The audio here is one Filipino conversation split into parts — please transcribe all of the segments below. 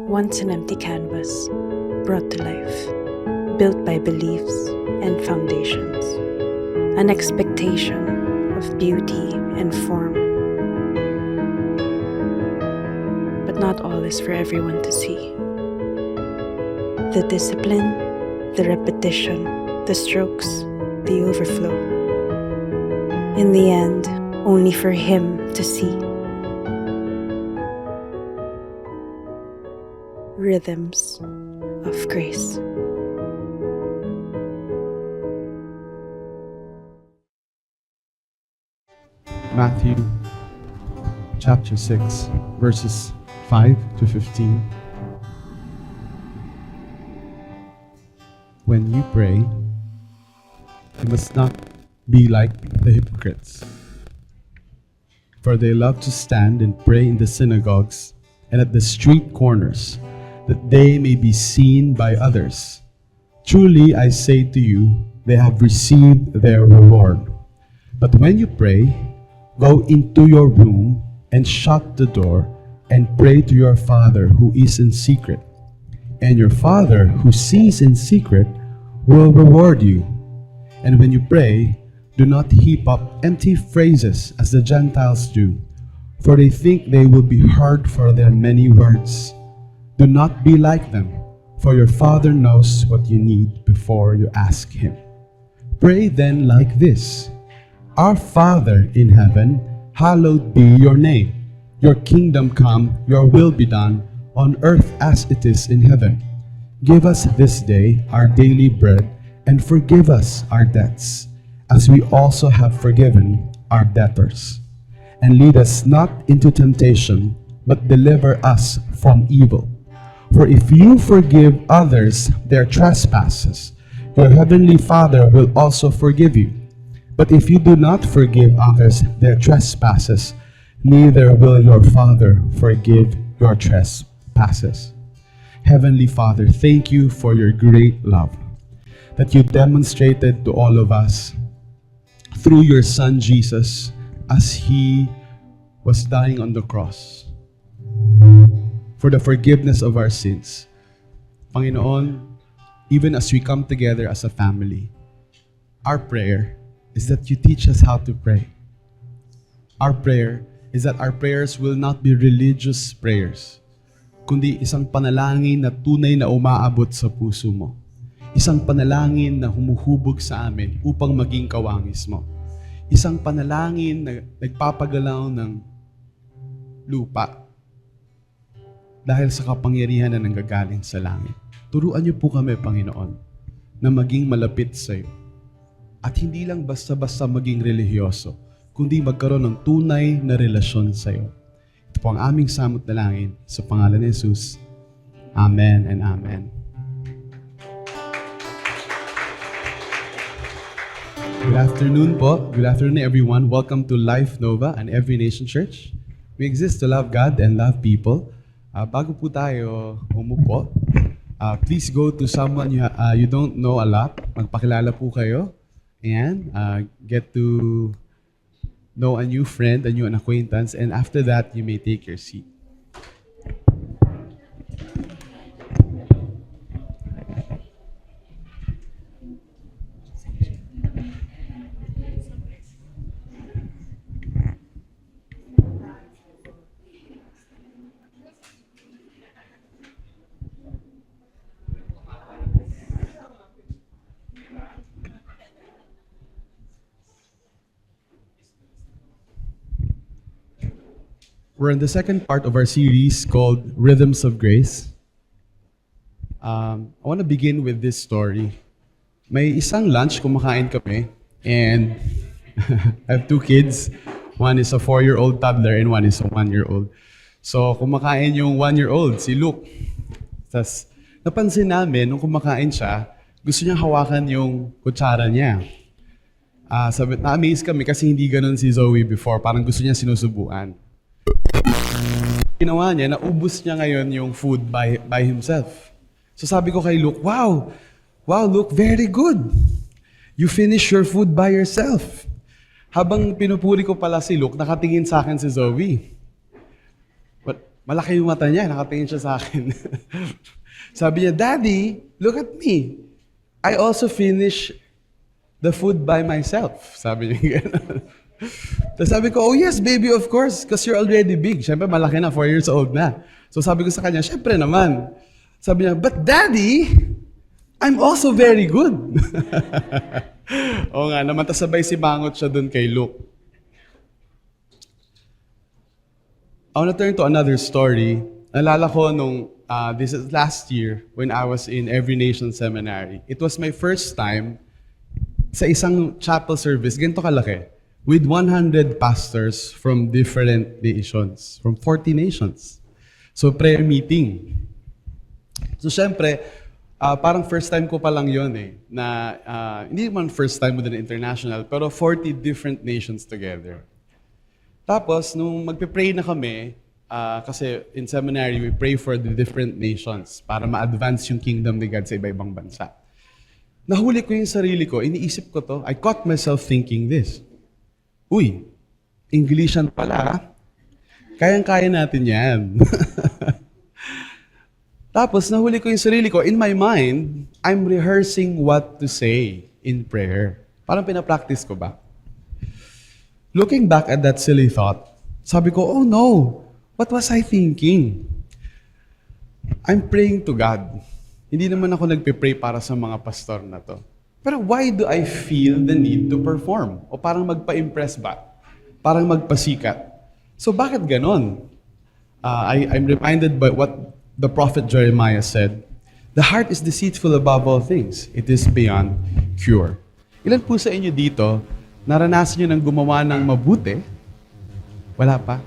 Once an empty canvas, brought to life, built by beliefs and foundations, an expectation of beauty and form. But not all is for everyone to see. The discipline, the repetition, the strokes, the overflow. In the end, only for him to see. Rhythms of Grace. Matthew chapter 6, verses 5 to 15. When you pray, you must not be like the hypocrites, for they love to stand and pray in the synagogues and at the street corners, that they may be seen by others. Truly I say to you, they have received their reward. But when you pray, go into your room and shut the door and pray to your Father who is in secret. And your Father who sees in secret will reward you. And when you pray, do not heap up empty phrases as the Gentiles do, for they think they will be heard for their many words. Do not be like them, for your Father knows what you need before you ask Him. Pray then like this: Our Father in heaven, hallowed be your name. Your kingdom come, your will be done, on earth as it is in heaven. Give us this day our daily bread, and forgive us our debts, as we also have forgiven our debtors. And lead us not into temptation, but deliver us from evil. For if you forgive others their trespasses, your heavenly Father will also forgive you. But if you do not forgive others their trespasses, neither will your Father forgive your trespasses. Heavenly Father, thank you for your great love that you demonstrated to all of us through your Son Jesus as He was dying on the cross for the forgiveness of our sins. Panginoon, even as we come together as a family, our prayer is that you teach us how to pray. Our prayer is that our prayers will not be religious prayers, kundi isang panalangin na tunay na umaabot sa puso mo. Isang panalangin na humuhubog sa amin upang maging kawangis mo. Isang panalangin na nagpapagalaw ng lupa dahil sa kapangyarihan na nanggagaling sa langit. Turuan niyo po kami, Panginoon, na maging malapit sa iyo. At hindi lang basta-basta maging relihiyoso, kundi magkaroon ng tunay na relasyon sa iyo. Ito po ang aming samot na langin sa pangalan ni Jesus. Amen and Amen. Good afternoon po. Good afternoon everyone. Welcome to Life Nova and Every Nation Church. We exist to love God and love people. Bago po tayo umupo, please go to someone you don't know a lot. Magpakilala po kayo. And get to know a new friend, a new acquaintance. And after that, you may take your seat. We're in the second part of our series called Rhythms of Grace. I want to begin with this story. May isang lunch, kumakain kami, and I have two kids. One is a 4-year-old toddler and one is a 1-year-old. So kumakain yung 1-year-old, si Luke. Tapos napansin namin, nung kumakain siya, gusto niyang hawakan yung kutsara niya. Na-amaze kami kasi hindi ganun si Zoe before. Parang gusto niya sinusubuan. Ginawa niya, naubos niya ngayon yung food by himself. So sabi ko kay Luke, wow, Luke, very good. You finish your food by yourself. Habang pinupuri ko pala si Luke, nakatingin sa akin si Zoe. Malaki yung mata niya, nakatingin siya sa akin. Sabi niya, Daddy, look at me. I also finish the food by myself. Sabi niya gano'n. Tapos sabi ko, oh yes, baby, of course, because you're already big. Siyempre, malaki na, 4 years old na. So sabi ko sa kanya, siyempre naman. Sabi niya, but Daddy, I'm also very good. Oo nga naman, tas sabay si Bangot siya dun kay Luke. I want to turn to another story. Nalala ko nung, this is last year, when I was in Every Nation Seminary. It was my first time sa isang chapel service, ganito kalaki, with 100 pastors from different nations, from 40 nations. So, prayer meeting. So, syempre, parang first time ko pa lang yun na hindi naman first time within international, pero 40 different nations together. Tapos, nung magpe-pray na kami, kasi in seminary, we pray for the different nations para ma-advance yung kingdom ni God sa iba-ibang bansa. Nahuli ko yung sarili ko, iniisip ko to, I caught myself thinking this. Uy, Englishan pala. Kayang-kaya natin yan. Tapos, nahuli ko yung sarili ko, in my mind, I'm rehearsing what to say in prayer. Parang pinapractice ko ba? Looking back at that silly thought, sabi ko, oh no, what was I thinking? I'm praying to God. Hindi naman ako nagpe-pray para sa mga pastor na to. Pero why do I feel the need to perform? O parang magpa-impress ba? Parang magpasikat. So bakit ganon? I'm reminded by what the prophet Jeremiah said, the heart is deceitful above all things. It is beyond cure. Ilan po sa inyo dito, naranasan nyo ng gumawa ng mabuti? Wala pa?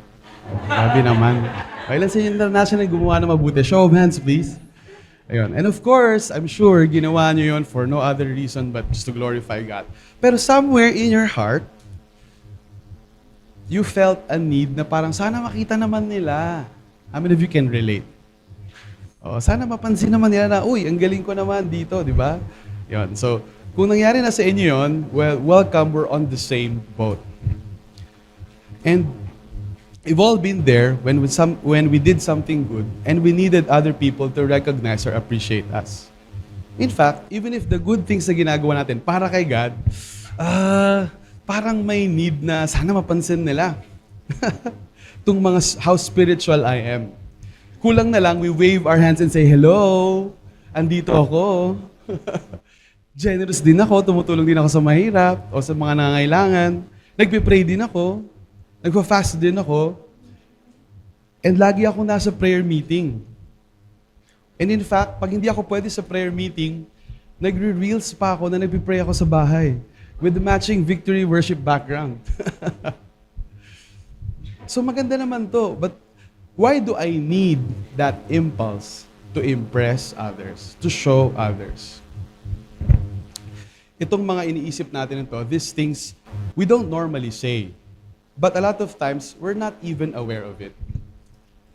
Grabe naman. Ilan sa inyo naranasan ng gumawa ng mabuti? Show of hands, please. Ayun. And of course, I'm sure ginawa nyo yun for no other reason but just to glorify God. Pero somewhere in your heart, you felt a need na parang sana makita naman nila. How many of you can relate? Oh, sana mapansin naman nila na, uy, ang galing ko naman dito, di ba? Yun. So, kung nangyari na sa inyo yun, well, welcome, we're on the same boat. And we've all been there when we did something good and we needed other people to recognize or appreciate us. In fact, even if the good things na ginagawa natin para kay God, parang may need na sana mapansin nila. Tung mga how spiritual I am. Kulang na lang, we wave our hands and say, hello, andito ako. Generous din ako, tumutulong din ako sa mahirap o sa mga nangangailangan. Nagpe-pray din ako. Nagpa-fast din ako. And lagi ako nasa prayer meeting. And in fact, pag hindi ako pwede sa prayer meeting, nagre-reels pa ako na nagpe-pray ako sa bahay with the matching victory worship background. So maganda naman to. But why do I need that impulse to impress others, to show others? Itong mga iniisip natin ito, these things we don't normally say. But a lot of times, we're not even aware of it.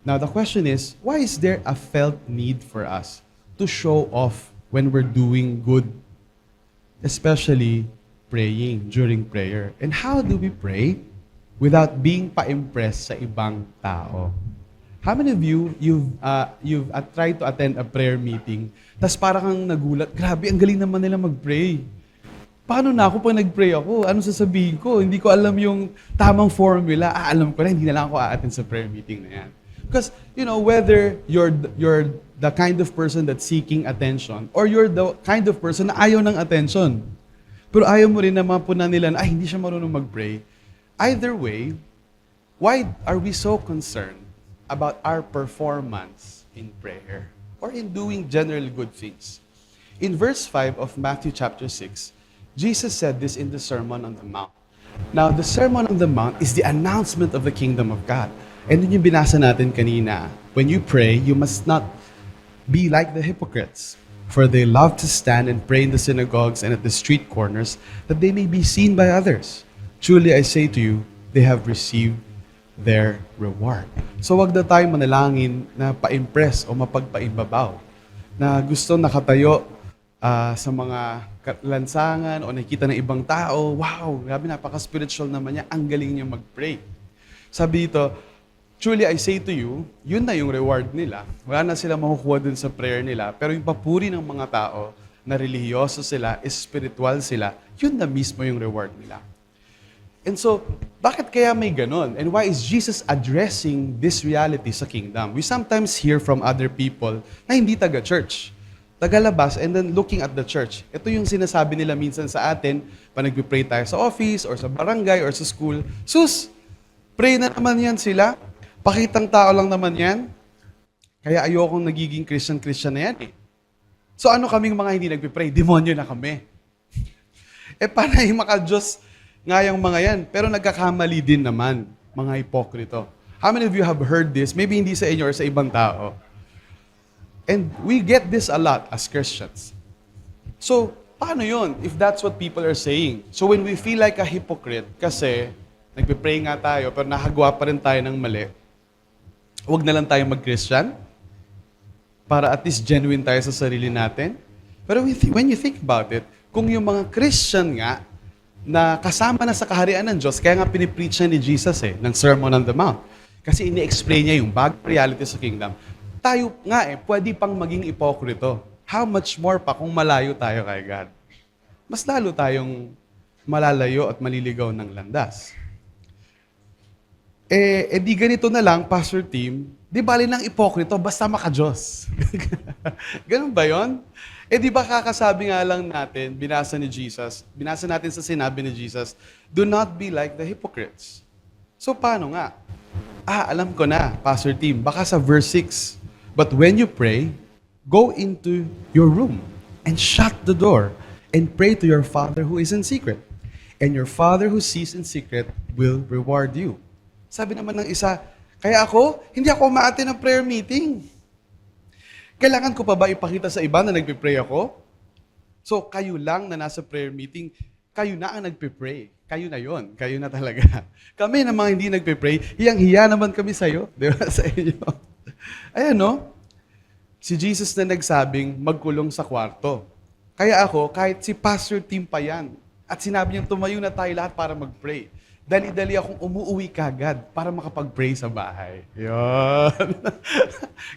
Now, the question is, why is there a felt need for us to show off when we're doing good? Especially praying during prayer. And how do we pray without being pa-impress sa ibang tao? How many of you, you've tried to attend a prayer meeting, tas parang kang nagulat, grabe, ang galing naman nila mag-pray. Paano na ako pag nag-pray ako? Ano sasabihin ko? Hindi ko alam yung tamang formula. Alam ko na, hindi na lang ako a-attend sa prayer meeting na yan. Because, you know, whether you're the kind of person that's seeking attention or you're the kind of person na ayaw ng attention, pero ayaw mo rin na mapunan nila na, ay, hindi siya marunong mag-pray. Either way, why are we so concerned about our performance in prayer or in doing general good things? In verse 5 of Matthew chapter 6, Jesus said this in the Sermon on the Mount. Now, the Sermon on the Mount is the announcement of the kingdom of God. And yun yung binasa natin kanina. When you pray, you must not be like the hypocrites, for they love to stand and pray in the synagogues and at the street corners, that they may be seen by others. Truly, I say to you, they have received their reward. So wag na tayo manalangin na pa-impress o mapagpaibabaw, na gusto nakatayo sa mga lansangan o nakikita ng ibang tao, wow, grabe, napaka-spiritual naman niya, ang galing niya mag-pray. Sabi dito, Truly, I say to you, yun na yung reward nila. Wala na sila makukuha dun sa prayer nila. Pero yung papuri ng mga tao na relihiyoso sila, spiritual sila, yun na mismo yung reward nila. And so, bakit kaya may ganon? And why is Jesus addressing this reality sa kingdom? We sometimes hear from other people na hindi taga-church, tagalabas, and then looking at the church. Ito yung sinasabi nila minsan sa atin, pa nagpipray tayo sa office, or sa barangay, or sa school. Sus, pray na naman yan sila. Pakitang tao lang naman yan. Kaya ayokong nagiging Christian na yan eh. So ano kaming mga hindi nagpipray? Demonyo na kami. Panay maka-Diyos nga yung mga yan. Pero nagkakamali din naman, mga hipokrito. How many of you have heard this? Maybe hindi sa inyo or sa ibang tao. And we get this a lot as Christians. So, paano yun if that's what people are saying? So when we feel like a hypocrite, kasi nagpipray nga tayo, pero nakagawa pa rin tayo ng mali, huwag na lang tayo mag-Christian para at least genuine tayo sa sarili natin. Pero when you think about it, kung yung mga Christian nga na kasama na sa kaharian ng Diyos, kaya nga pinipreach ni Jesus ng Sermon on the Mount. Kasi ini-explain niya yung bagong reality sa kingdom. Tayo nga pwede pang maging ipokrito. How much more pa kung malayo tayo kay God? Mas lalo tayong malalayo at maliligaw ng landas. Di ganito na lang, Pastor Tim, di bali ng ipokrito, basta maka-Diyos. Ganun ba yun? Di ba kakasabi nga lang natin, binasa natin sa sinabi ni Jesus, do not be like the hypocrites. So paano nga? Alam ko na, Pastor Tim, baka sa verse 6, but when you pray, go into your room and shut the door and pray to your Father who is in secret. And your Father who sees in secret will reward you. Sabi naman ng isa, kaya hindi ako umaattend ng prayer meeting. Kailangan ko pa ba ipakita sa iba na nagpipray ako? So, kayo lang na nasa prayer meeting, kayo na ang nagpipray. Kayo na yon, kayo na talaga. Kami na mga hindi nagpipray, hiyang-hiya naman kami sa'yo, di ba, sa inyo. Ayan, no? Si Jesus na nagsabing magkulong sa kwarto. Kaya kahit si Pastor Tim pa yan, at sinabi niyang tumayo na tayo lahat para mag-pray. Dali-dali akong umuuwi kagad para makapag-pray sa bahay. Yun.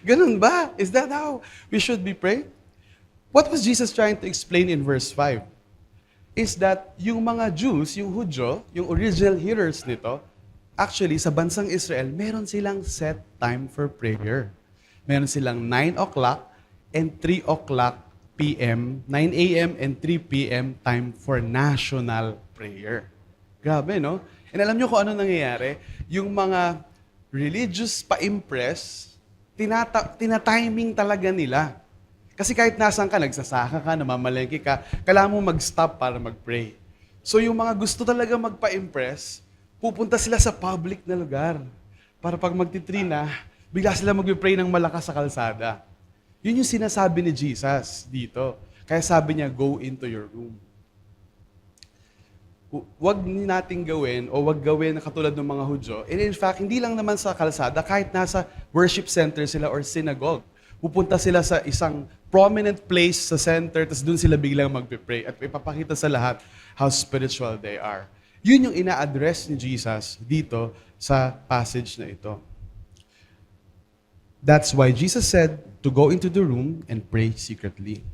Ganun ba? Is that how we should be praying? What was Jesus trying to explain in verse 5? Is that yung mga Jews, yung Hudyo, yung original hearers nito, actually sa bansang Israel, meron silang set time for prayer. Meron silang 9 o'clock and 3 o'clock p.m., 9 a.m. and 3 p.m. time for national prayer. Grabe, no? And alam nyo kung ano nangyayari? Yung mga religious pa-impress, tina-timing talaga nila. Kasi kahit nasan ka, nagsasaka ka, namamalengke ka, kailangan mo mag-stop para mag-pray. So yung mga gusto talaga magpa-impress, pupunta sila sa public na lugar. Para pag magtitrina, bigla sila mag-pray ng malakas sa kalsada. Yun yung sinasabi ni Jesus dito. Kaya sabi niya, go into your room. Huwag nating gawin o wag gawin na katulad ng mga Hudyo. And in fact, hindi lang naman sa kalsada, kahit nasa worship center sila or synagogue. Pupunta sila sa isang prominent place sa center, tapos doon sila biglang magpipray at ipapakita sa lahat how spiritual they are. Yun yung ina-address ni Jesus dito sa passage na ito. That's why Jesus said to go into the room and pray secretly.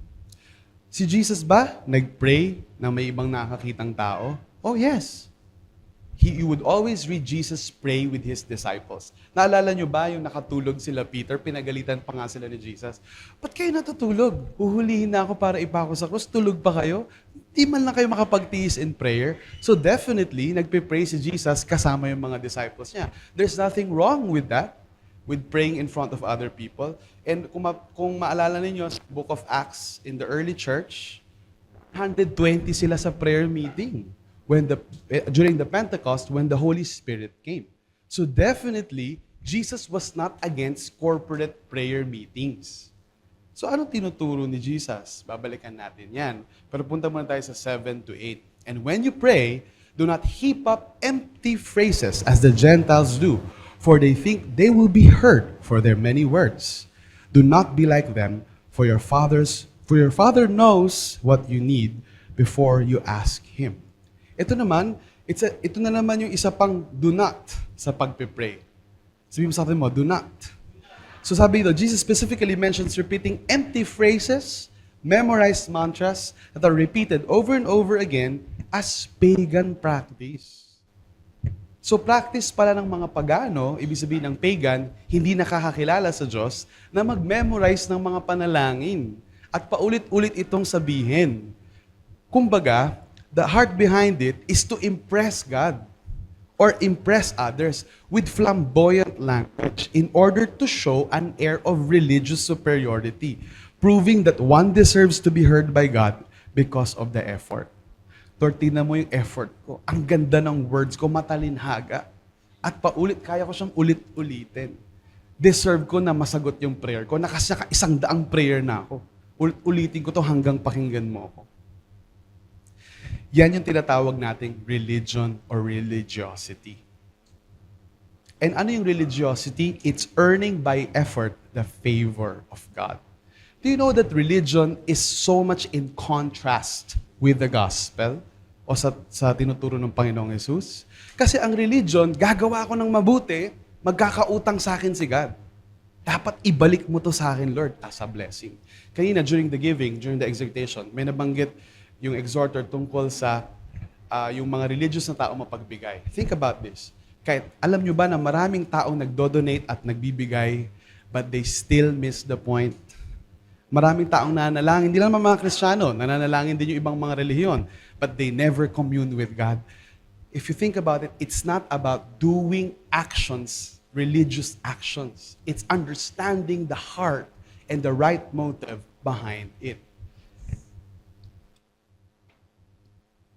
Si Jesus ba nag-pray na may ibang nakakitang tao? Oh yes. You would always read Jesus pray with His disciples. Naalala nyo ba yung nakatulog sila Peter, pinagalitan pa nga sila ni Jesus? Ba't kayo natutulog? Huhulihin na ako para ipako sa krus, tulog pa kayo? Di man lang kayo makapagtiis in prayer. So definitely, nagpe-pray si Jesus kasama yung mga disciples niya. There's nothing wrong with that, with praying in front of other people. And kung maalala ninyo, sa Book of Acts, in the early church, 120 sila sa prayer meeting during the Pentecost when the Holy Spirit came. So definitely, Jesus was not against corporate prayer meetings. So anong tinuturo ni Jesus? Babalikan natin yan. Pero punta muna tayo sa 7 to 8. And when you pray, do not heap up empty phrases as the Gentiles do, for they think they will be heard for their many words. Do not be like them, for your Father knows what you need before you ask Him. Ito na naman yung isa pang do not sa pagpipray. Sabi mo sa atin mo, do not. So sabi dito, Jesus specifically mentions repeating empty phrases, memorized mantras that are repeated over and over again as pagan practice. So practice pala ng mga pagano, ibig sabihin ng pagan, hindi nakakakilala sa Diyos, na mag-memorize ng mga panalangin at paulit-ulit itong sabihin. Kumbaga, the heart behind it is to impress God or impress others with flamboyant language in order to show an air of religious superiority, proving that one deserves to be heard by God because of the effort. Lord, tingnan mo yung effort ko. Ang ganda ng words ko, matalinhaga. At kaya ko siyang ulit-ulitin. Deserve ko na masagot yung prayer ko. Nakasya 100 prayer na ako. Ulit-ulitin ko to hanggang pakinggan mo ako. Yan yung tinatawag nating religion or religiosity. And ano yung religiosity? It's earning by effort the favor of God. Do you know that religion is so much in contrast with the gospel? O sa tinuturo ng Panginoong Jesus? Kasi ang religion, gagawa ako ng mabuti, magkakautang sa akin si God. Dapat ibalik mo to sa akin, Lord, as a blessing. Kanina, during the giving, during the exhortation, may nabanggit yung exhorter tungkol sa yung mga religious na tao mapagbigay. Think about this. Kahit alam nyo ba na maraming taong nagdo-donate at nagbibigay, but they still miss the point. Maraming taong nananalangin, hindi lang mga Kristiyano, nananalangin din yung ibang mga relihiyon, but they never commune with God. If you think about it, it's not about doing actions, religious actions. It's understanding the heart and the right motive behind it.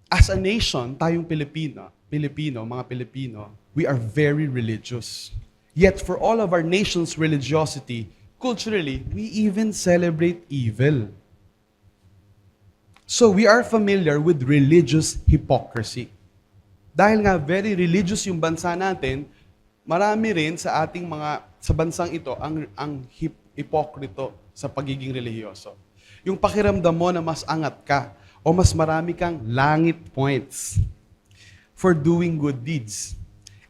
As a nation, tayong Pilipino, mga Pilipino, we are very religious. Yet for all of our nation's religiosity, culturally, we even celebrate evil. So we are familiar with religious hypocrisy. Dahil nga very religious yung bansa natin, marami rin sa bansang ito ang hipokrito sa pagiging relihiyoso. Yung pakiramdam mo na mas angat ka o mas marami kang langit points for doing good deeds.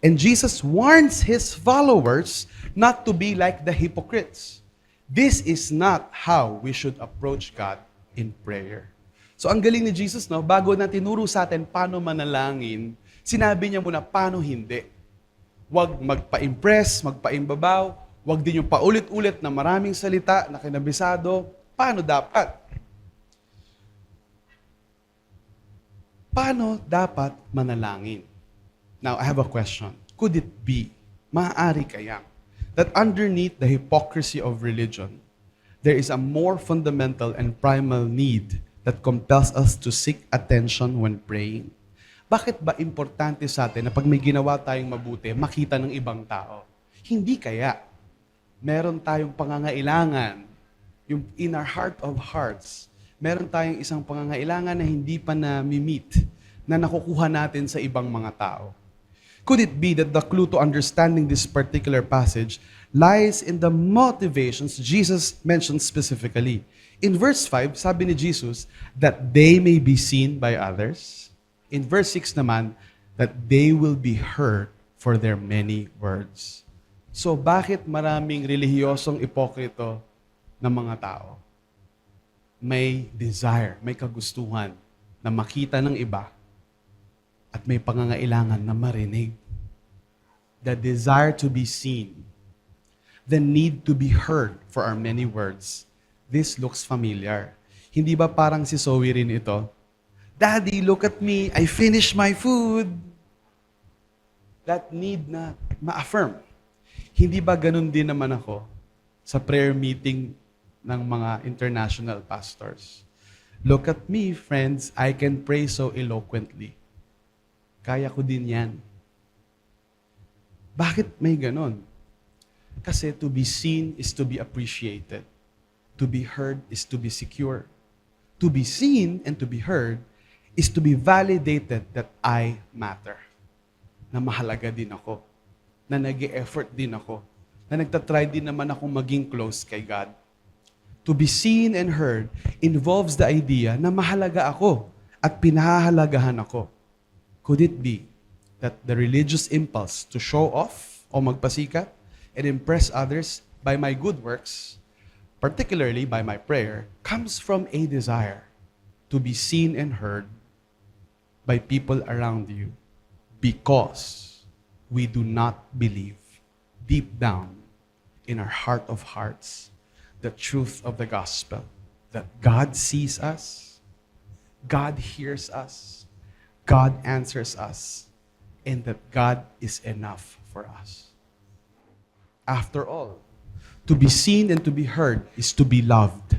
And Jesus warns His followers not to be like the hypocrites. This is not how we should approach God in prayer. So ang galing ni Jesus, no, bago na tinuro sa atin paano manalangin, sinabi niya muna paano hindi. Huwag magpa-impress, magpa-imbabaw, huwag din yung paulit-ulit na maraming salita na kinabisado. Paano dapat? Paano dapat manalangin? Now, I have a question. Could it be, maaari kaya, that underneath the hypocrisy of religion, there is a more fundamental and primal need that compels us to seek attention when praying? Bakit ba importante sa atin na pag may ginawa tayong mabuti, makita ng ibang tao? Hindi kaya. Meron tayong pangangailangan, yung in our heart of hearts, meron tayong isang pangangailangan na hindi pa na-meet, na nakukuha natin sa ibang mga tao. Could it be that the clue to understanding this particular passage lies in the motivations Jesus mentioned specifically? In verse 5, sabi ni Jesus, that they may be seen by others. In verse 6 naman, that they will be heard for their many words. So bakit maraming relihiyosong ipokrito ng mga tao? May desire, may kagustuhan na makita ng iba at may pangangailangan na marinig. The desire to be seen, the need to be heard for our many words. This looks familiar. Hindi ba parang si Zoe rin ito? Daddy, look at me. I finished my food. That need na ma-affirm. Hindi ba ganun din naman ako sa prayer meeting ng mga international pastors? Look at me, friends. I can pray so eloquently. Kaya ko din yan. Bakit may ganun? Kasi to be seen is to be appreciated. To be heard is to be secure. To be seen and to be heard is to be validated that I matter. Na mahalaga din ako. Na nag-e-effort din ako. Na nagtatry din naman akong maging close kay God. To be seen and heard involves the idea na mahalaga ako at pinahahalagahan ako. Could it be that the religious impulse to show off o magpasikat and impress others by my good works, particularly by my prayer, comes from a desire to be seen and heard by people around you, because we do not believe deep down in our heart of hearts the truth of the gospel, that God sees us, God hears us, God answers us, and that God is enough for us. After all, to be seen and to be heard is to be loved.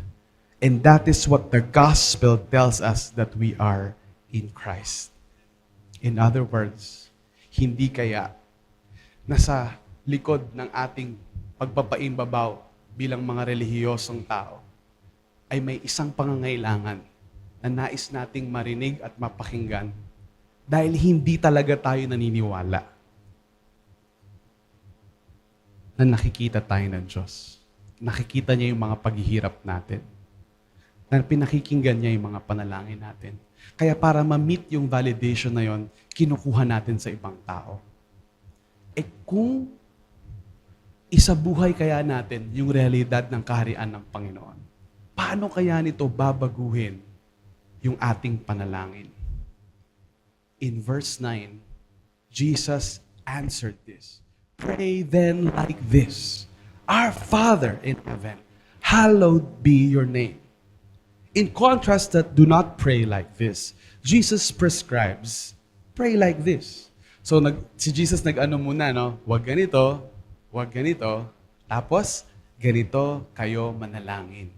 And that is what the gospel tells us, that we are in Christ. In other words, hindi kaya nasa likod ng ating pagpapaimbabaw bilang mga relihiyosong tao ay may isang pangangailangan na nais nating marinig at mapakinggan dahil hindi talaga tayo naniniwala na nakikita tayo ng Diyos. Nakikita niya yung mga paghihirap natin. Na pinakikinggan niya yung mga panalangin natin. Kaya para ma-meet yung validation na yon, kinukuha natin sa ibang tao. Kung isabuhay kaya natin yung realidad ng kaharian ng Panginoon, paano kaya nito babaguhin yung ating panalangin? In verse 9, Jesus answered this. Pray then like this: Our Father in heaven, hallowed be your name. In contrast that do not pray like this, Jesus prescribes, pray like this. So si Jesus nag-ano muna, no? Wag ganito, tapos ganito kayo manalangin.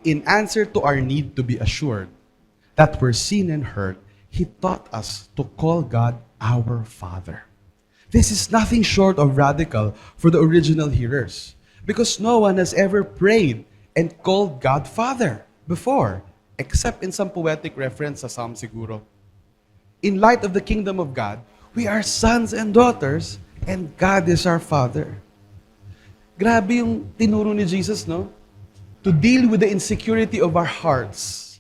In answer to our need to be assured that we're seen and heard, He taught us to call God our Father. This is nothing short of radical for the original hearers, because no one has ever prayed and called God Father before, except in some poetic reference sa Psalm siguro. In light of the kingdom of God, we are sons and daughters, and God is our Father. Grabe yung tinuro ni Jesus, no? To deal with the insecurity of our hearts.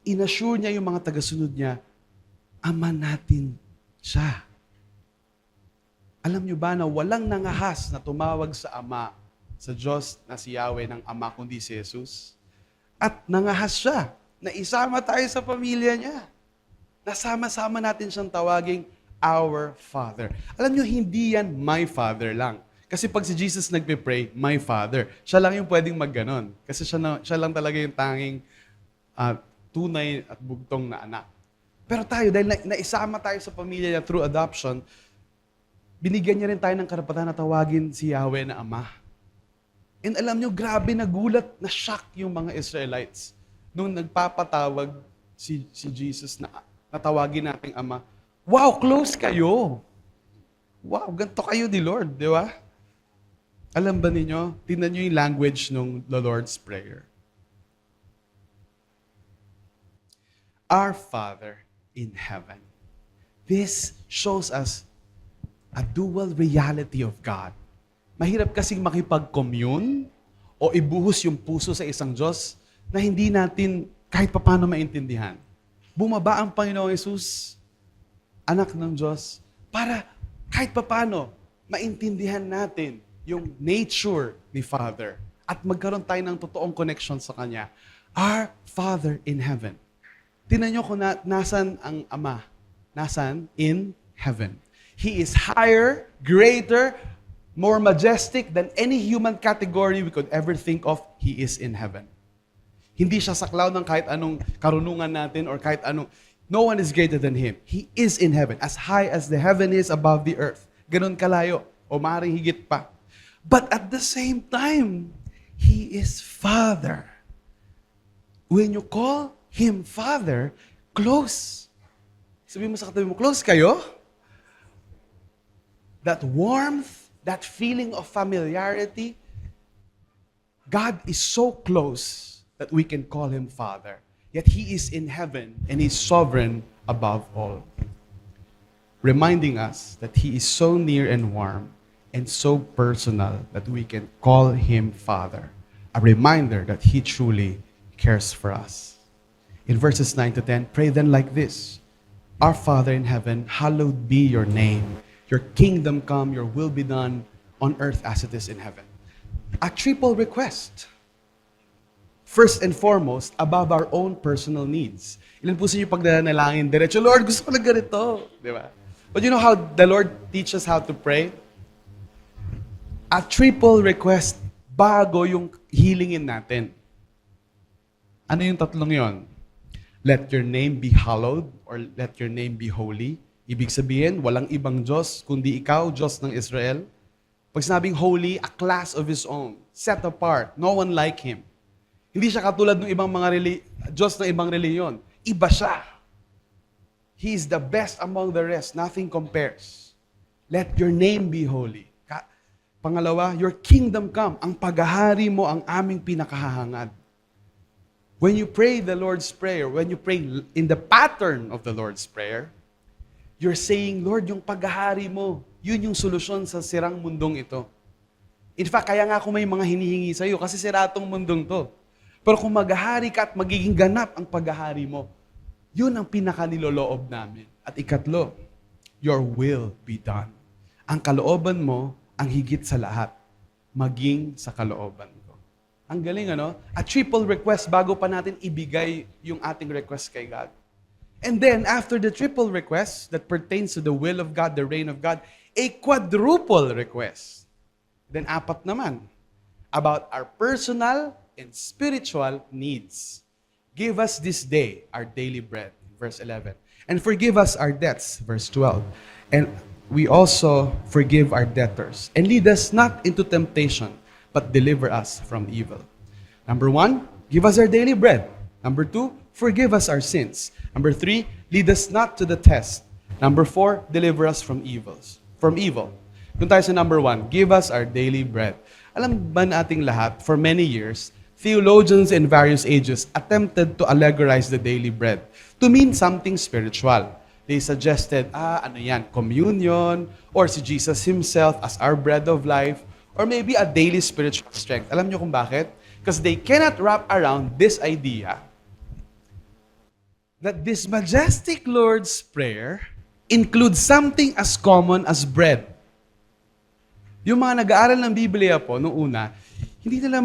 Inassure niya yung mga tagasunod niya, Ama natin siya. Alam niyo ba na walang nangahas na tumawag sa Ama, sa Diyos na si Yahweh ng Ama, kundi si Jesus? At nangahas siya na isama tayo sa pamilya niya. Nasama-sama natin siyang tawaging our Father. Alam niyo, hindi yan my Father lang. Kasi pag si Jesus nagpe-pray, my Father, siya lang yung pwedeng magganon. Kasi siya lang talaga yung tanging tunay at bugtong na anak. Pero tayo, dahil naisama tayo sa pamilya niya through adoption, binigyan niya rin tayo ng karapatan na tawagin si Yahweh na Ama. And alam niyo, grabe nagulat, na shock yung mga Israelites nung nagpapatawag si Jesus na natawagin nating Ama. Wow, close kayo! Wow, ganito kayo ni Lord, di ba? Alam ba ninyo, tingnan niyo yung language ng the Lord's Prayer. Our Father in heaven. This shows us a dual reality of God. Mahirap kasing makipag-commune o ibuhos yung puso sa isang Diyos na hindi natin kahit paano maintindihan. Bumaba ang Panginoong Yesus, anak ng Diyos, para kahit paano maintindihan natin yung nature ni Father at magkaroon tayo ng totoong connection sa Kanya. Our Father in heaven. Tingnan nyo kung nasan ang Ama. Nasan? In heaven. He is higher, greater, more majestic than any human category we could ever think of. He is in heaven. Hindi siya saklaw ng kahit anong karunungan natin or kahit anong. No one is greater than Him. He is in heaven. As high as the heaven is above the earth. Ganon kalayo. O maaaring higit pa. But at the same time, He is Father. When you call Him Father, close. Sabihin mo sa katabi mo, close kayo? That warmth, that feeling of familiarity, God is so close that we can call Him Father. Yet He is in heaven and He's sovereign above all. Reminding us that He is so near and warm and so personal that we can call Him Father. A reminder that He truly cares for us. In verses 9 to 10, pray then like this: Our Father in heaven, hallowed be your name. Your kingdom come, your will be done on earth as it is in heaven. A triple request. First and foremost, above our own personal needs. Ilan po sa inyo pag nanalangin, diretso, Lord, gusto ko lang ganito. Di ba? But you know how the Lord teaches how to pray? A triple request bago yung healingin natin. Ano yung tatlong yon? Let your name be hallowed or let your name be holy. Ibig sabihin, walang ibang Diyos kundi ikaw, Diyos ng Israel. Pag sinabing holy, a class of His own, set apart, no one like Him. Hindi siya katulad ng ibang mga Diyos ng ibang reliyon. Iba siya. He is the best among the rest. Nothing compares. Let your name be holy. Pangalawa, your kingdom come. Ang paghahari mo ang aming pinakahahangad. When you pray the Lord's Prayer, when you pray in the pattern of the Lord's Prayer, you're saying, Lord, yung paghahari mo, yun yung solusyon sa sirang mundong ito. In fact, kaya nga ako may mga hinihingi sa iyo kasi sira tong mundong to. Pero kung maghahari ka at magiging ganap ang paghahari mo, yun ang pinakaniloloob namin. At ikatlo, your will be done. Ang kalooban mo, ang higit sa lahat, maging sa kalooban ko. Ang galing, ano? A triple request bago pa natin ibigay yung ating request kay God. And then, after the triple request that pertains to the will of God, the reign of God, a quadruple request. Then, apat naman, about our personal and spiritual needs. Give us this day our daily bread, verse 11. And forgive us our debts, verse 12. And we also forgive our debtors. And lead us not into temptation, but deliver us from evil. Number 1, give us our daily bread. Number 2, forgive us our sins. Number 3, lead us not to the test. Number 4, deliver us from evil. Doon tayo sa number 1, give us our daily bread. Alam ba nating lahat, for many years, theologians in various ages attempted to allegorize the daily bread to mean something spiritual. They suggested, ano yan, communion, or si Jesus Himself as our bread of life, or maybe a daily spiritual strength. Alam niyo kung bakit? Because they cannot wrap around this idea that this majestic Lord's Prayer includes something as common as bread. Yung mga nag-aaral ng Biblia po, noong una, hindi nila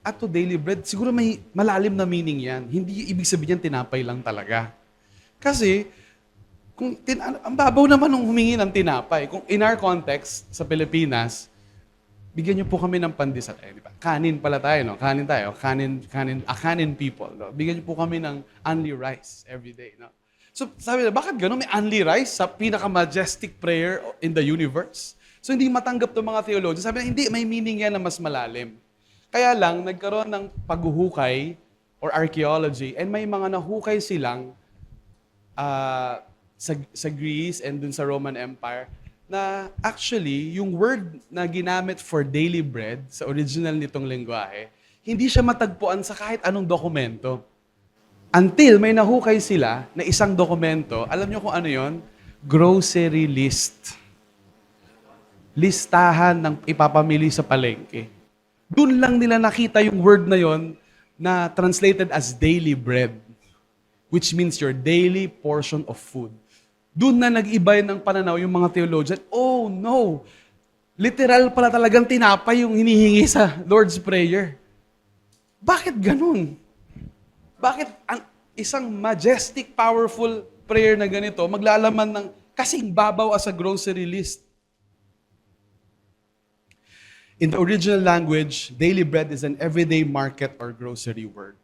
ato daily bread, siguro may malalim na meaning yan. Hindi ibig sabihin tinapay lang talaga. Kasi, ang babaw naman nung humingi ng tinapay. Kung in our context, sa Pilipinas, bigyan niyo po kami ng pandesal. Di ba? Kanin pala tayo, no? Kanin tayo. Kanin people. No? Bigyan niyo po kami ng only rice every day. No? So, sabi na, bakit gano'n? May only rice sa pinaka-majestic prayer in the universe? So, hindi matanggap to mga theologians. Sabi na, hindi, may meaning yan na mas malalim. Kaya lang, nagkaroon ng paghuhukay or archaeology and may mga nahukay silang sa Greece and dun sa Roman Empire na actually, yung word na ginamit for daily bread sa original nitong lengguwahe, hindi siya matagpuan sa kahit anong dokumento. Until may nahukay sila na isang dokumento, alam niyo kung ano yon? Grocery list. Listahan ng ipapamili sa palengke. Doon lang nila nakita yung word na yon na translated as daily bread, which means your daily portion of food. Doon na nag-iba ng pananaw yung mga theologian. Oh no! Literal pala talagang tinapay yung hinihingi sa Lord's Prayer. Bakit ganun? Bakit ang isang majestic, powerful prayer na ganito maglalaman ng kasing babaw as a grocery list? In the original language, daily bread is an everyday market or grocery word.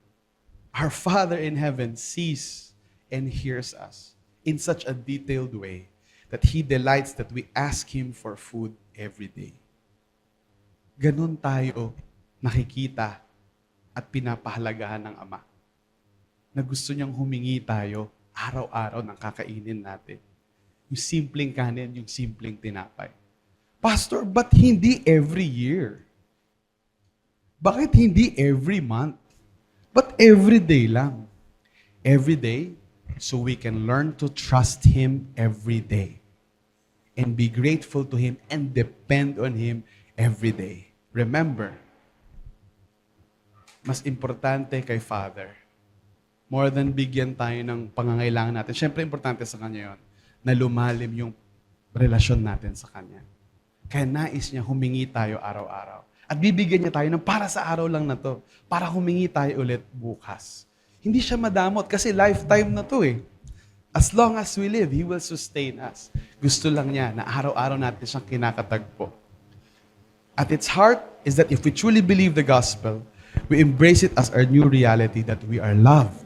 Our Father in heaven sees and hears us in such a detailed way that He delights that we ask Him for food every day. Ganon tayo nakikita at pinapahalagahan ng Ama. Na gusto niyang humingi tayo araw-araw ng kakainin natin. Yung simpleng kanin, yung simpleng tinapay. Pastor, but hindi every year? Bakit hindi every month? But every day lang. Every day, so we can learn to trust Him every day. And be grateful to Him and depend on Him every day. Remember, mas importante kay Father More than bigyan tayo ng pangangailangan natin. Siyempre, importante sa Kanya yon na lumalim yung relasyon natin sa Kanya. Kaya nais niya humingi tayo araw-araw. At bibigyan niya tayo ng para sa araw lang na to. Para humingi tayo ulit bukas. Hindi siya madamot kasi lifetime na to eh. As long as we live, He will sustain us. Gusto lang niya na araw-araw natin siyang kinakatagpo. At its heart is that if we truly believe the gospel, we embrace it as our new reality that we are loved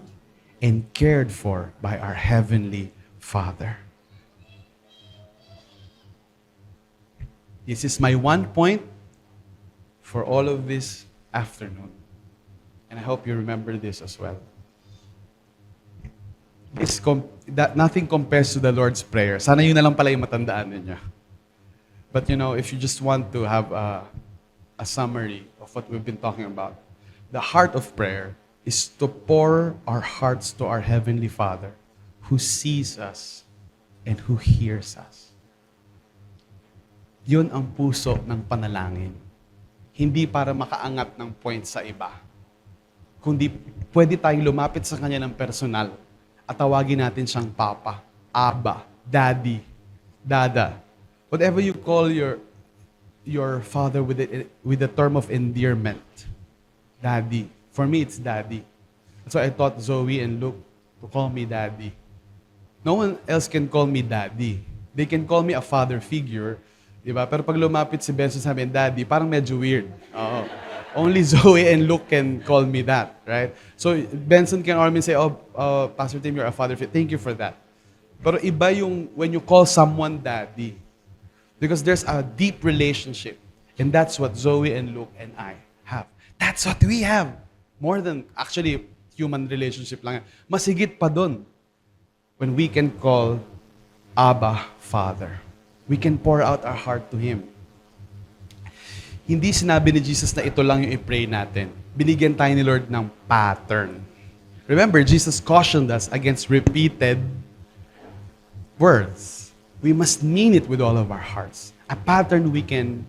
and cared for by our Heavenly Father. This is my one point for all of this afternoon. And I hope you remember this as well. That nothing compares to the Lord's Prayer. Sana yun na lang pala yung matandaan ninyo. But if you just want to have a summary of what we've been talking about, the heart of prayer is to pour our hearts to our Heavenly Father who sees us and who hears us. Yun ang puso ng panalangin. Hindi para makaangat ng point sa iba. Kundi pwede tayong lumapit sa Kanya ng personal at tawagin natin siyang Papa, Abba, Daddy, Dada. Whatever you call your father with the term of endearment. Daddy. For me, it's Daddy. That's why I taught Zoe and Luke to call me Daddy. No one else can call me Daddy. They can call me a father figure, diba? Pero pag lumapit si Benson sa amin, Daddy, parang medyo weird. Oo. Only Zoe and Luke can call me that, right? So Benson can always say, Pastor Tim, you're a father figure. Thank you for that. Pero iba yung when you call someone Daddy. Because there's a deep relationship. And that's what Zoe and Luke and I have. That's what we have. More than actually human relationship lang. Mas higit pa dun. When we can call Abba, Father. We can pour out our heart to Him. Hindi sinabi ni Jesus na ito lang yung i-pray natin. Binigyan tayo ni Lord ng pattern. Remember, Jesus cautioned us against repeated words. We must mean it with all of our hearts. A pattern we can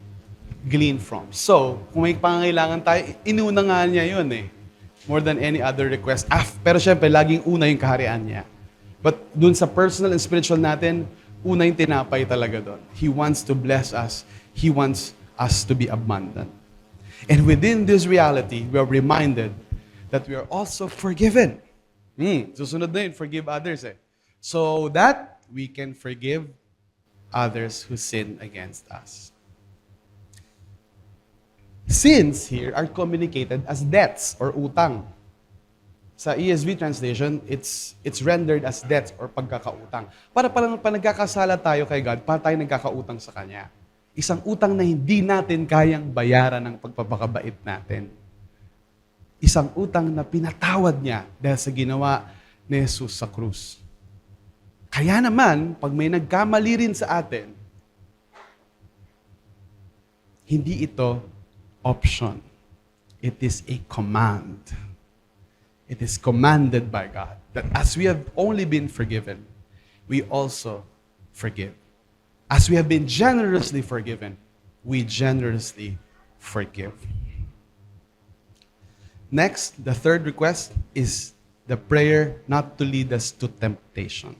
glean from. So, kung may pangangailangan tayo, inuna nga niya yun eh. More than any other request. Pero syempre, laging una yung kaharian niya. But dun sa personal and spiritual natin, una yung tinapay talaga doon. He wants to bless us. He wants us to be abundant. And within this reality, we are reminded that we are also forgiven. Susunod na yun, forgive others eh. So that we can forgive others who sin against us. Sins here are communicated as debts or utang. Sa ESV translation, it's rendered as debts or pagkakautang. Para pag nagkakasala tayo kay God, para tayo nagkakautang sa Kanya. Isang utang na hindi natin kayang bayaran ng pagpapakabait natin. Isang utang na pinatawad niya dahil sa ginawa ni Jesus sa krus. Kaya naman, pag may nagkamali rin sa atin, hindi ito option. It is a command. It is commanded by God that as we have only been forgiven, we also forgive. As we have been generously forgiven, we generously forgive. Next, the third request is the prayer not to lead us to temptation.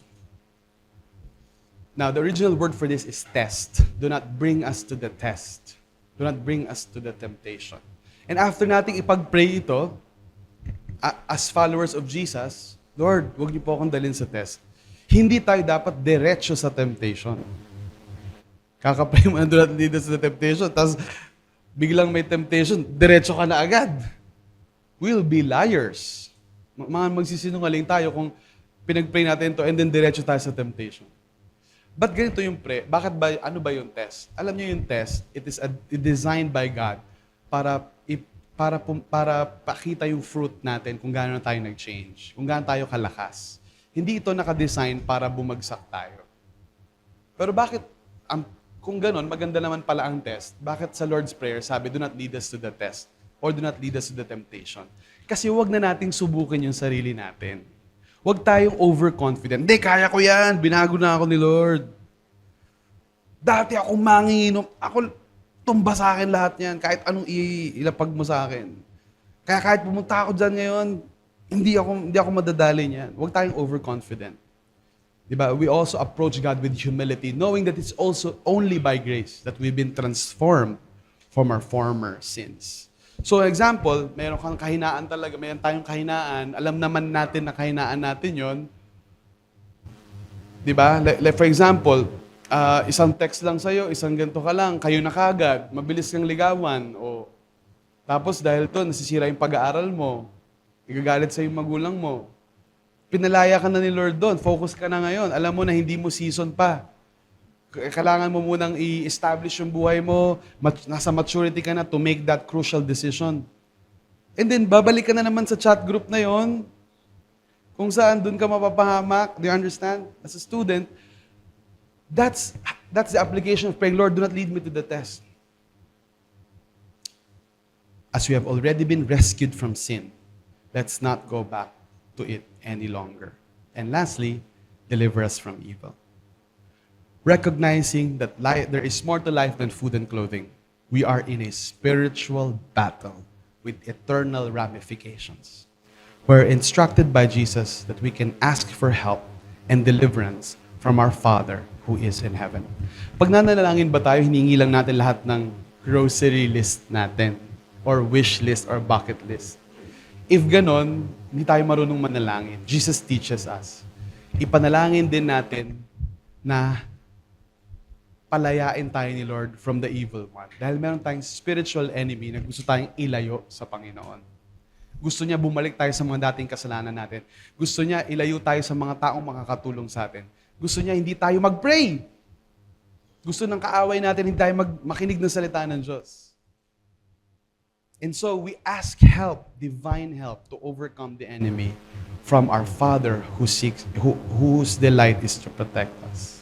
Now, the original word for this is test. Do not bring us to the test. Do not bring us to the temptation. And after nating ipag-pray ito, as followers of Jesus, Lord, huwag niyo po akong dalhin sa test. Hindi tayo dapat diretso sa temptation. Kakapray mo na do not lead us to the temptation, tapos biglang may temptation, diretso ka na agad. We'll be liars. Mga magsisinungaling tayo kung pinag-pray natin to and then diretso tayo sa temptation. Ba't ganito yung pray? Bakit ba, ano ba yung test? Alam niyo yung test, it is designed by God para pakita yung fruit natin kung gaano tayo nag-change, kung gaano tayo kalakas. Hindi ito nakadesign para bumagsak tayo. Pero bakit, kung ganon, maganda naman pala ang test, bakit sa Lord's Prayer sabi, do not lead us to the test or do not lead us to the temptation? Kasi huwag na nating subukin yung sarili natin. Huwag tayong overconfident. Hindi, kaya ko yan. Binago na ako ni Lord. Dati ako manginginom. Ako, tumba sa akin lahat yan. Kahit anong ilapag mo sa akin. Kaya kahit pumunta ako dyan ngayon, Hindi ako madadali niyan. Huwag tayong overconfident. Diba? We also approach God with humility, knowing that it's also only by grace that we've been transformed from our former sins. So example, mayroon kang kahinaan talaga, mayroon tayong kahinaan, alam naman natin na kahinaan natin yon. Diba? Like for example, isang text lang sa'yo, isang ganito ka lang, kayo na kagad, mabilis kang ligawan, o tapos dahil to, nasisira yung pag-aaral mo, igagalit sa yung magulang mo. Pinalaya ka na ni Lord doon. Focus ka na ngayon. Alam mo na hindi mo season pa. Kailangan mo munang i-establish yung buhay mo. Nasa maturity ka na to make that crucial decision. And then, babalik ka na naman sa chat group na yon. Kung saan doon ka mapapahamak. Do you understand? As a student, that's the application of praying, Lord, do not lead me to the test. As we have already been rescued from sin, let's not go back to it any longer. And lastly, deliver us from evil. Recognizing that there is more to life than food and clothing, we are in a spiritual battle with eternal ramifications. We're instructed by Jesus that we can ask for help and deliverance from our Father who is in heaven. Pag nananalangin ba tayo, hiningi lang natin lahat ng grocery list natin or wish list or bucket list. If ganon, hindi tayo marunong manalangin. Jesus teaches us. Ipanalangin din natin na palayain tayo ni Lord from the evil one. Dahil meron tayong spiritual enemy na gusto tayong ilayo sa Panginoon. Gusto niya bumalik tayo sa mga dating kasalanan natin. Gusto niya ilayo tayo sa mga taong makakatulong sa atin. Gusto niya hindi tayo mag-pray. Gusto ng kaaway natin hindi tayo makinig ng salita ng Diyos. And so we ask help, divine help, to overcome the enemy from our Father whose delight is to protect us.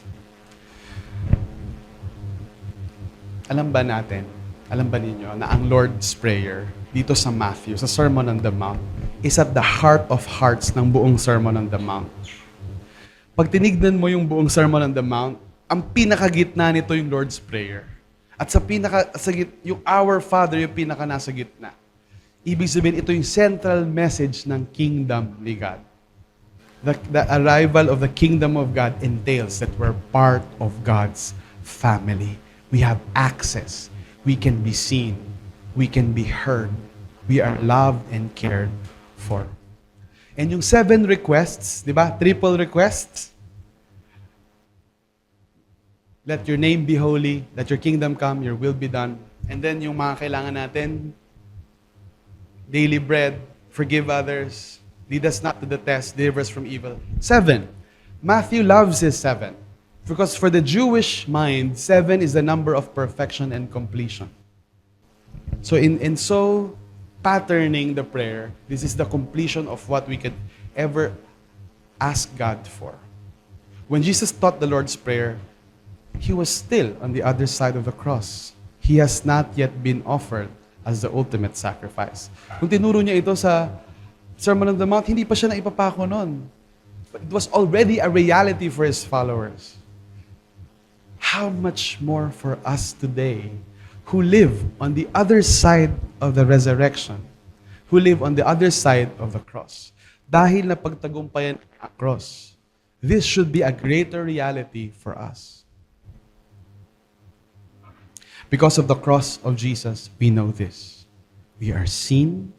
Alam ba ninyo, na ang Lord's Prayer dito sa Matthew, sa Sermon on the Mount, is at the heart of hearts ng buong Sermon on the Mount. Pag tinignan mo yung buong Sermon on the Mount, ang pinakagitna nito yung Lord's Prayer. At yung Our Father, yung pinaka nasa gitna. Ibig sabihin, ito yung central message ng kingdom ni God. The arrival of the kingdom of God entails that we're part of God's family. We have access. We can be seen. We can be heard. We are loved and cared for. And yung 7 requests, di ba? Triple requests. Let your name be holy. Let your kingdom come. Your will be done. And then yung mga kailangan natin, daily bread, forgive others, lead us not to the test, deliver us from evil. 7. Matthew loves his 7. Because for the Jewish mind, 7 is the number of perfection and completion. So in so patterning the prayer, this is the completion of what we could ever ask God for. When Jesus taught the Lord's Prayer, He was still on the other side of the cross. He has not yet been offered as the ultimate sacrifice. Kung tinuro niya ito sa Sermon on the Mount, hindi pa siya naipapako nun. But it was already a reality for His followers. How much more for us today who live on the other side of the resurrection, who live on the other side of the cross. Dahil napagtagumpayan ang cross, this should be a greater reality for us. Because of the cross of Jesus, we know this. We are seen,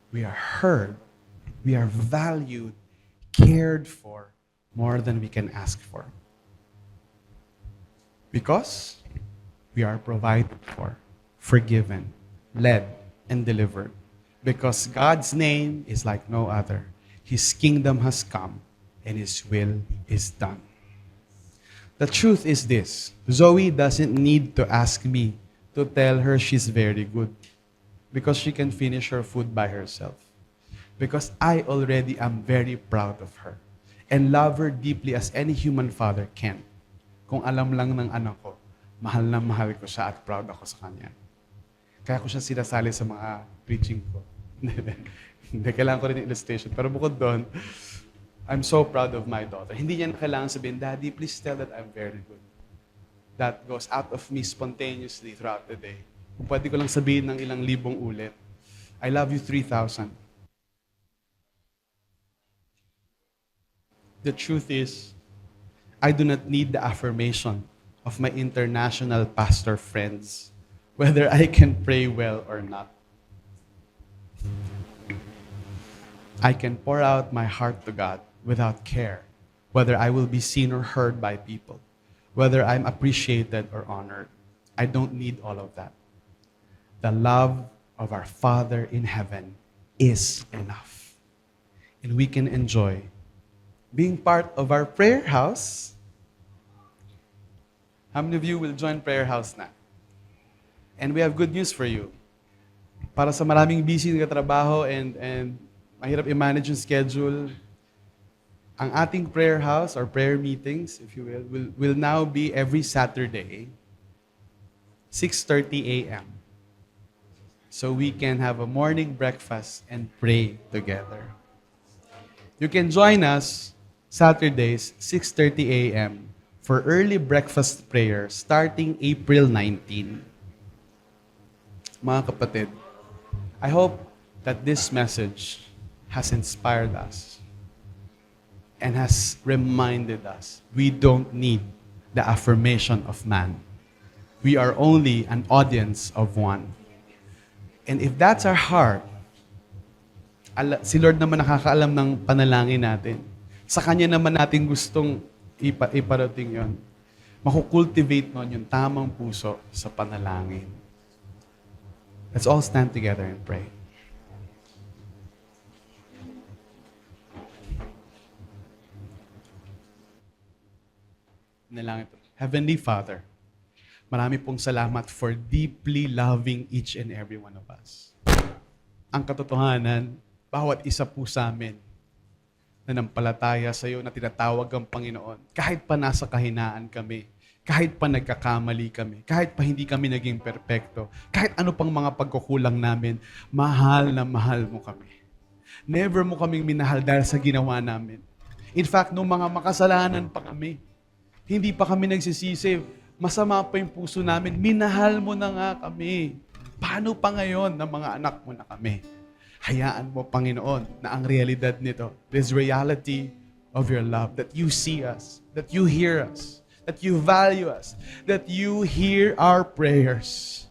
we are heard, we are valued, cared for more than we can ask for. Because we are provided for, forgiven, led, and delivered. Because God's name is like no other. His kingdom has come, and His will is done. The truth is this: Zoe doesn't need to ask me to tell her she's very good, because she can finish her food by herself. Because I already am very proud of her and love her deeply as any human father can. Kung alam lang ng anak ko, mahal na mahal ko siya at proud ako sa kanya. Kaya ko siya sinasali sa mga preaching ko. Hindi, kailangan ko rin yung illustration. Pero bukod doon, I'm so proud of my daughter. Hindi niya na kailangan sabihin, Daddy, please tell that I'm very good. That goes out of me spontaneously throughout the day. Kung pwede ko lang sabihin ng ilang libong ulit, I love you 3,000. The truth is, I do not need the affirmation of my international pastor friends, whether I can pray well or not. I can pour out my heart to God without care, whether I will be seen or heard by people, whether I'm appreciated or honored. I don't need all of that. The love of our Father in heaven is enough. And we can enjoy being part of our prayer house. How many of you will join prayer house na? And we have good news for you. Para sa maraming busy na trabaho and mahirap i-manage yung schedule, ang ating prayer house or prayer meetings, if you will now be every Saturday, 6:30 a.m. So we can have a morning breakfast and pray together. You can join us Saturdays, 6:30 a.m. for early breakfast prayer starting April 19. Mga kapatid, I hope that this message has inspired us and has reminded us we don't need the affirmation of man. We are only an audience of one. And if that's our heart, si Lord naman nakakaalam ng panalangin natin. Sa Kanya naman natin gustong iparating yon. Makukultivate nun yung tamang puso sa panalangin. Let's all stand together and pray. Nalangin po. Heavenly Father, marami pong salamat for deeply loving each and every one of us. Ang katotohanan, bawat isa po sa amin na nampalataya sa iyo na tinatawag ang Panginoon, kahit pa nasa kahinaan kami, kahit pa nagkakamali kami, kahit pa hindi kami naging perpekto, kahit ano pang mga pagkukulang namin, mahal na mahal mo kami. Never mo kaming minahal dahil sa ginawa namin. In fact, nung mga makasalanan pa kami, hindi pa kami nagsisisi, masama pa yung puso namin, minahal mo na nga kami. Paano pa ngayon na mga anak mo na kami? Hayaan mo, Panginoon, na ang realidad nito, this reality of your love, that you see us, that you hear us, that you value us, that you hear our prayers,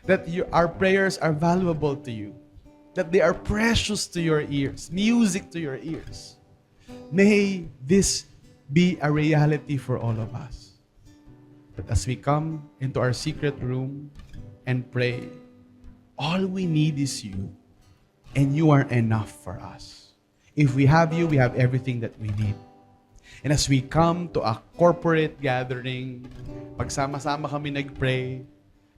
that our prayers are valuable to you, that they are precious to your ears, music to your ears. May this be a reality for all of us. That as we come into our secret room and pray, all we need is you. And you are enough for us. If we have you, we have everything that we need. And as we come to a corporate gathering, pagsama-sama kami nag-pray,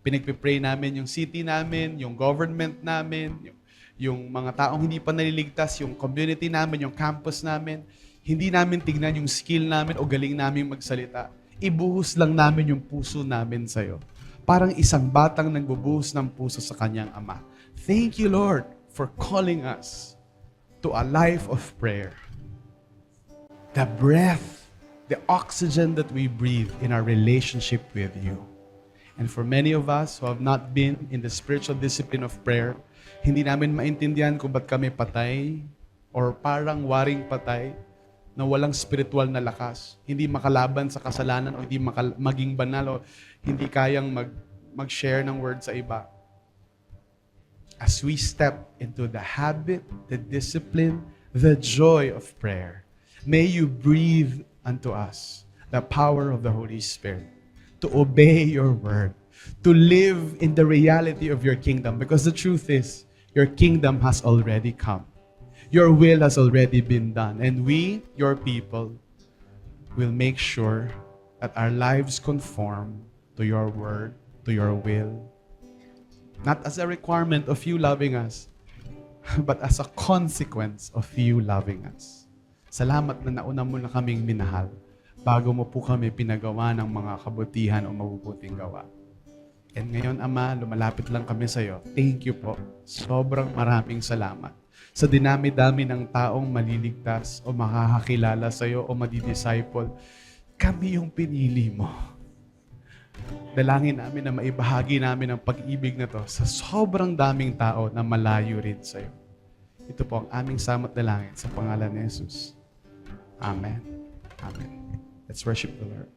pinagpipray namin yung city namin, yung government namin, yung mga taong hindi pa naliligtas, yung community namin, yung campus namin, hindi namin tignan yung skill namin o galing namin magsalita. Ibuhos lang namin yung puso namin sa'yo. Parang isang batang nagbubuhos ng puso sa kanyang ama. Thank you, Lord, for calling us to a life of prayer. The breath, the oxygen that we breathe in our relationship with you. And for many of us who have not been in the spiritual discipline of prayer, hindi namin maintindihan kung ba't kami patay or parang waring patay na walang spiritual na lakas, hindi makalaban sa kasalanan o hindi maging banal o hindi kayang mag-share ng word sa iba. As we step into the habit, the discipline, the joy of prayer, may you breathe unto us the power of the Holy Spirit to obey your word, to live in the reality of your kingdom. Because the truth is, your kingdom has already come. Your will has already been done. And we, your people, will make sure that our lives conform to your word, to your will. Not as a requirement of you loving us, but as a consequence of you loving us. Salamat na nauna mo na kaming minahal bago mo po kami pinagawa ng mga kabutihan o mabubuting gawa. And ngayon, Ama, lumalapit lang kami sa iyo. Thank you po. Sobrang maraming salamat sa dinami-dami ng taong maliligtas o makakakilala sa iyo o madidisciple. Kami yung pinili mo. Dalangin namin na maibahagi namin ang pag-ibig na to sa sobrang daming tao na malayo rin sa iyo. Ito po ang aming samot dalangin sa pangalan ni Jesus. Amen. Amen. Let's worship the Lord.